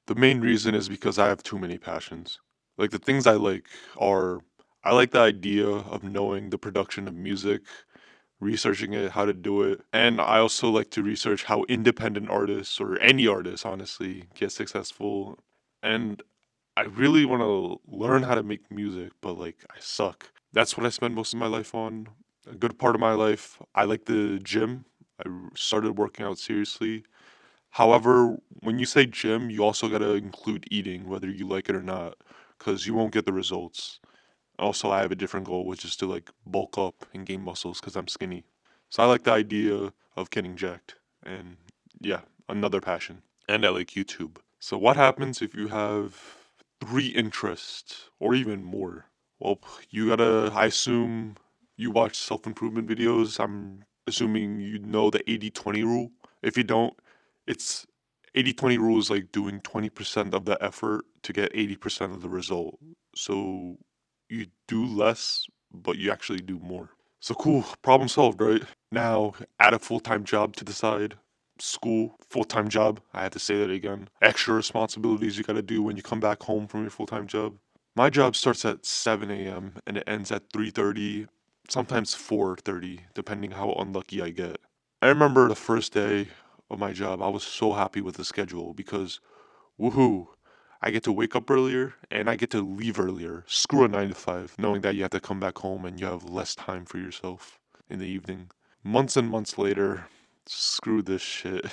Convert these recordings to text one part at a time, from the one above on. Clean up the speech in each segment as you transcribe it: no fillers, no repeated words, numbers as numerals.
The main reason is because I have too many passions. Like the things I like are I like the idea of knowing the production of music, researching it, how to do it, and I also like to research how independent artists or any artist honestly get successful. And I really want to learn how to make music, but like I suck. That's what I spend most of my life on. A good part of my life, I like the gym. Started working out seriously. However, when you say gym, you also got to include eating, whether you like it or not, because you won't get the results. Also, I have a different goal, which is to like bulk up and gain muscles because I'm skinny. So I like the idea of getting jacked. And yeah, another passion. And I like YouTube. So what happens if you have three interests or even more? Well, you gotta, I assume you watch self improvement videos. I'm assuming you know the 80/20 rule. If you don't, it's 80/20 rule is like doing 20% of the effort to get 80% of the result. So you do less, but you actually do more. So cool, problem solved, right? Now add a full time job to the side. School, full time job. I had to say that again. Extra responsibilities you gotta do when you come back home from your full time job. My job starts at 7 a.m. and it ends at 3:30, sometimes 4:30, depending how unlucky I get. I remember the first day of my job, I was so happy with the schedule because woohoo, I get to wake up earlier and I get to leave earlier. Screw a 9 to 5, knowing that you have to come back home and you have less time for yourself in the evening. Months and months later, screw this shit.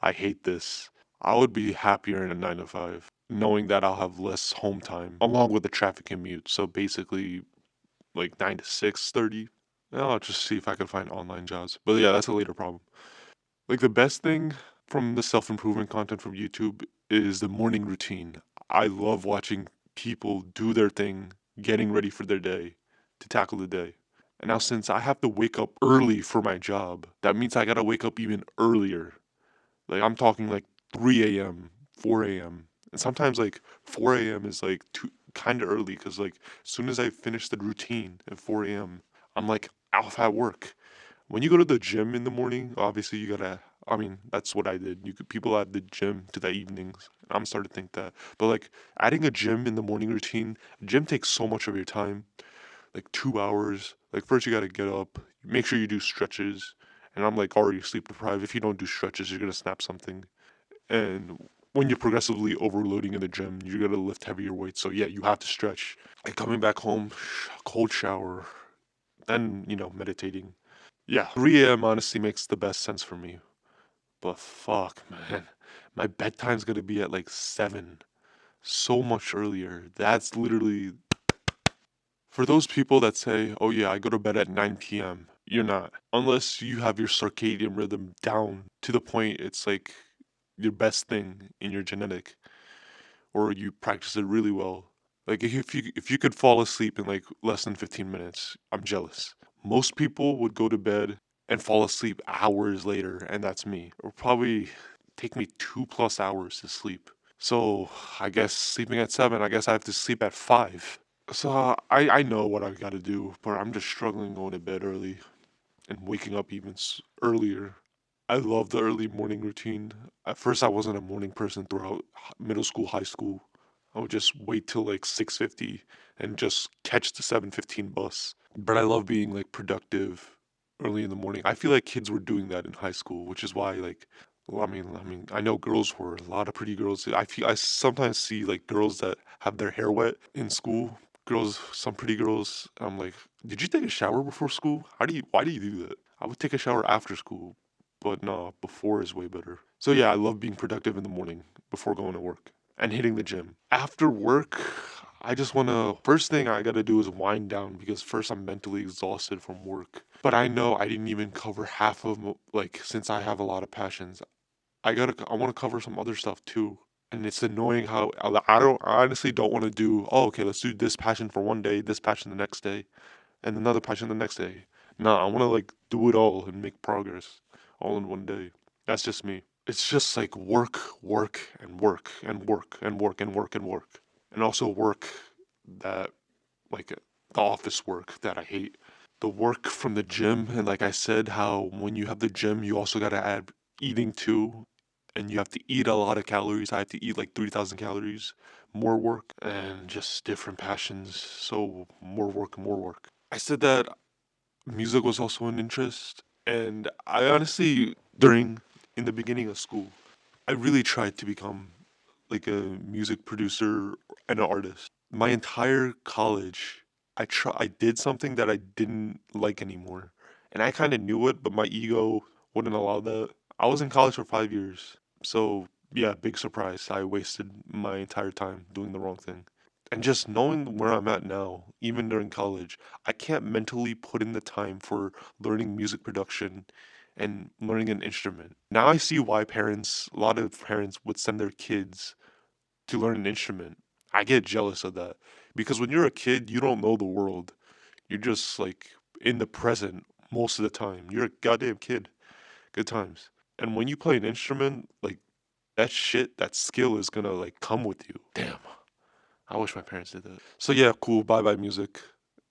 I hate this. I would be happier in a 9 to 5, knowing that I'll have less home time along with the traffic commute. So basically, like 9 to 6:30. I'll just see if I can find online jobs. But yeah, that's a later problem. Like the best thing from the self-improvement content from YouTube is the morning routine. I love watching people do their thing, getting ready for their day to tackle the day. And now since I have to wake up early for my job, that means I gotta wake up even earlier. Like I'm talking like 3 a.m., 4 a.m. And sometimes like 4 a.m. is like too kind of early because like as soon as I finish the routine at 4 a.m., I'm like off at work. When you go to the gym in the morning, obviously you gotta. I mean, that's what I did. You could people add the gym to the evenings. I'm starting to think that, but like adding a gym in the morning routine, gym takes so much of your time, like 2 hours. Like first you gotta get up, make sure you do stretches, and I'm like already sleep deprived. If you don't do stretches, you're gonna snap something. And when you're progressively overloading in the gym, you're gonna lift heavier weights. So yeah, you have to stretch. And coming back home, cold shower, then meditating. Yeah, 3 a.m. honestly makes the best sense for me. But fuck, man. My bedtime's gonna be at like 7. So much earlier. That's literally. For those people that say, oh yeah, I go to bed at 9 p.m., you're not. Unless you have your circadian rhythm down to the point it's like your best thing in your genetic, or you practice it really well. Like if you could fall asleep in like less than 15 minutes, I'm jealous. Most people would go to bed and fall asleep hours later, and that's me. It would probably take me 2+ hours to sleep. So I guess sleeping at 7, I guess I have to sleep at 5. So I know what I gotta do, but I'm just struggling going to bed early and waking up even earlier. I love the early morning routine. At first, I wasn't a morning person throughout middle school, high school. I would just wait till like 6:50 and just catch the 7:15 bus. But I love being like productive early in the morning. I feel like kids were doing that in high school, which is why like well, I mean, I know girls were a lot of pretty girls. I sometimes see like girls that have their hair wet in school. Girls, some pretty girls. I'm like, did you take a shower before school? Why do you do that? I would take a shower after school, but no, before is way better. So yeah, I love being productive in the morning before going to work and hitting the gym. After work, I just want to first thing I got to do is wind down because first I'm mentally exhausted from work. But I know I didn't even cover half of like since I have a lot of passions. I want to cover some other stuff too. And it's annoying how I honestly don't want to do, oh, okay, let's do this passion for one day, this passion the next day, and another passion the next day. No, I want to like do it all and make progress all in one day. That's just me. It's just like work, work, and work, and work, and work, and work, and work. And also work that, like, the office work that I hate. The work from the gym, and like I said, how when you have the gym, you also got to add eating too. and you have to eat a lot of calories. I have to eat like 3,000 calories, more work, and just different passions. So more work, more work. I said that music was also an interest, and I honestly, in the beginning of school, I really tried to become like a music producer and an artist. My entire college, I did something that I didn't like anymore. And I kind of knew it, but my ego wouldn't allow that. I was in college for 5 years. So, yeah, big surprise. I wasted my entire time doing the wrong thing. And just knowing where I'm at now, even during college, I can't mentally put in the time for learning music production and learning an instrument. Now I see why a lot of parents would send their kids to learn an instrument. I get jealous of that because when you're a kid, you don't know the world. You're just like in the present most of the time. You're a goddamn kid. Good times. And when you play an instrument, like that skill is gonna like come with you. Damn. I wish my parents did that. So yeah, cool. Bye bye music.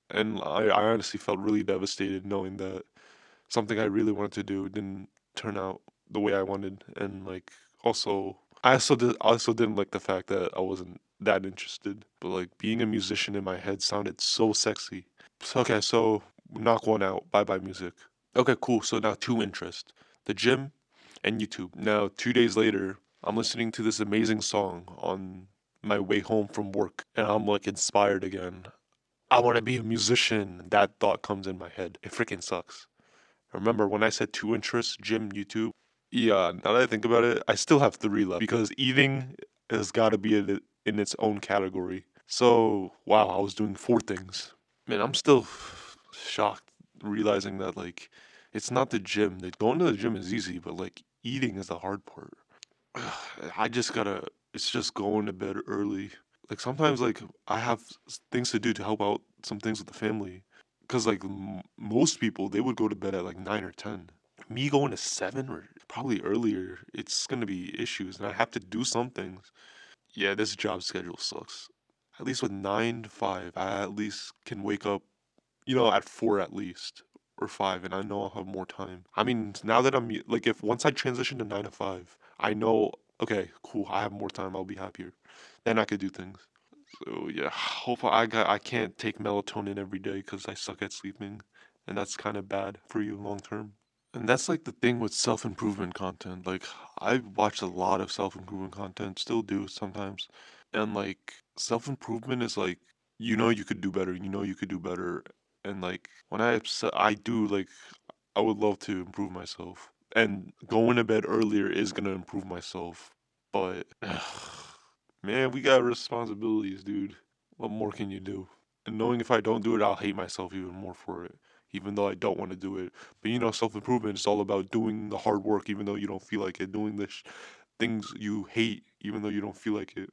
And I honestly felt really devastated knowing that something I really wanted to do didn't turn out the way I wanted. And like also I also didn't like the fact that I wasn't that interested. But like being a musician in my head sounded so sexy. So okay, so knock one out. Bye bye music. Okay, cool. So now two interests. The gym and YouTube. Now 2 days later, I'm listening to this amazing song on my way home from work and I'm like inspired again. I want to be a musician. That thought comes in my head. It freaking sucks. Remember when I said two interests, gym, YouTube? Yeah, now that I think about it, I still have three left because eating has got to be in its own category. So, wow, I was doing four things. Man, I'm still shocked realizing that, like, it's not the gym. Like, going to the gym is easy, but, like, eating is the hard part. I just gotta, it's just going to bed early. Like, sometimes, like, I have things to do to help out some things with the family. Because, like, most people, they would go to bed at, like, 9 or 10. Me going to 7 or probably earlier, it's gonna be issues, and I have to do some things. Yeah, this job schedule sucks. At least with 9 to 5, I at least can wake up, at 4 at least, or 5, and I know I'll have more time. I mean, now that like, if once I transition to 9 to 5, I know, okay, cool, I have more time, I'll be happier. Then I could do things. So, yeah, I can't take melatonin every day because I suck at sleeping, and that's kind of bad for you long term. And that's like the thing with self improvement content. Like, I watch a lot of self improvement content, still do sometimes. And like, self improvement is like, you could do better, you could do better. And like, when I do, like, I would love to improve myself. And going to bed earlier is gonna improve myself. But, man, we got responsibilities, dude. What more can you do? And knowing if I don't do it, I'll hate myself even more for it, even though I don't want to do it. But self improvement is all about doing the hard work, even though you don't feel like it, doing the things you hate, even though you don't feel like it.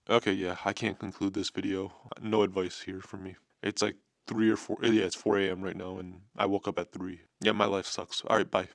Okay, yeah, I can't conclude this video. No advice here for me. It's like 3 or 4, yeah, it's 4 a.m. right now, and I woke up at 3. Yeah, my life sucks. Alright, bye.